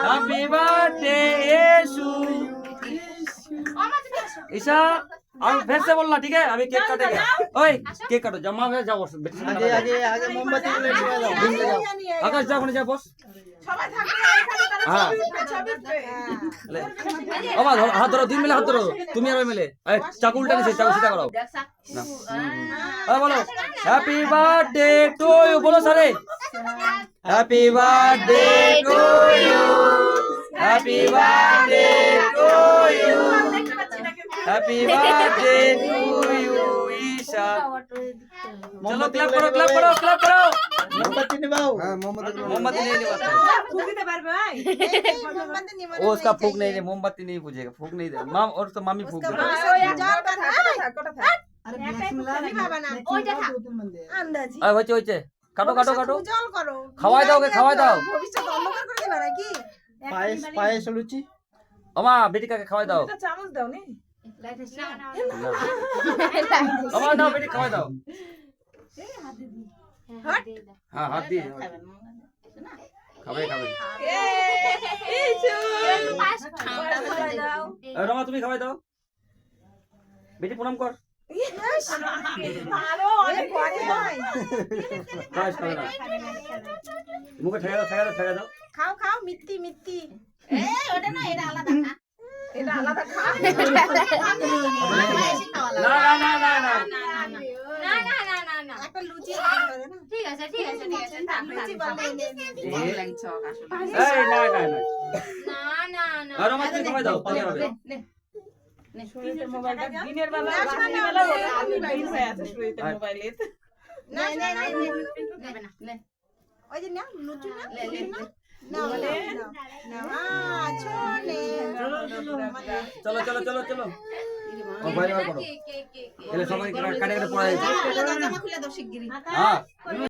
Happy birthday येशू ईशा আমি ফেরসে বললা ঠিক আছে আমি কেক কাটে ওই কেক কাটো জমা হয়ে যাও আগে আগে আগে মোমবাতি গুলো নিয়ে যাও। আকাশ যা ওখানে যা বস সবাই থাকবে এখানে তারা ছবি উঠবে বাবা হাত ধরো দুই মিলে হাত ধরো তুমি আর ওই মিলে এই চাকু উল্টা নিছে চাকু সিধা করো না বলো হ্যাপি বার্থডে টু ইউ বলো সারে happy birthday to you happy birthday to you happy birthday to you Isha চলো ক্লাপ করো ক্লাপ করো ক্লাপ করো মোমবাতি নিবাও। হ্যাঁ মোমবাতি मोमबत्ती नहीं निभाता ফুক দিতে পারবে ভাই वो उसका फूक नहीं मोमबत्ती नहीं पूजेगा फूक नहीं दे माम और तो मामी फूक देगा কোটা থাক আরে বিসমিল্লাহ ওইটা থাক আন্দাজি আয় হচ্ছে হচ্ছে কাটো কাটো কাটো জল করো খাওয়াই দাও কে খাওয়াই দাও ভবিষ্যৎ অন্ধকার করে দিবা নাকি পায়েস পায়েস লুচি ওমা বেটি কাকে খাওয়াই দাও একটা চামচ দাও নি ওমা দাও বেটি খাওয়াই দাও হ্যাঁ হাত দিয়ে খাবে খাবে রমা তুমি খাওয়াই দাও বেটি প্রণাম কর ভালো অনেক পরে ভাই খাওয়াই খাবে না মুখে ঠেকা দাও ঠেকা দাও ঠেকা দাও খাও খাও মিত্তি মিত্তি ওটা না এটা আলাদা না এটা আলাদা খাও না না না না না একটা লুচি ঠিক আছে ঠিক আছে ঠিক আছে লুচি বলে এই না না না না না আর রমা তুমি খাওয়াই দাও পাগে হবে সুরিতের মোবাইলটা দিনের বেলা রাতের বেলা আমি বাইরে হয়ে আছে সুরিতের মোবাইলে না না না নেবে না লে ওই যে না লুচি না লে লে না না চলে চলো চলো চলো চলো ও বাইরে বার করো কে কে কে এলে সবাই কাটে কাটে পড়া যাচ্ছে জামা খুলে দাও শিগগিরই হ্যাঁ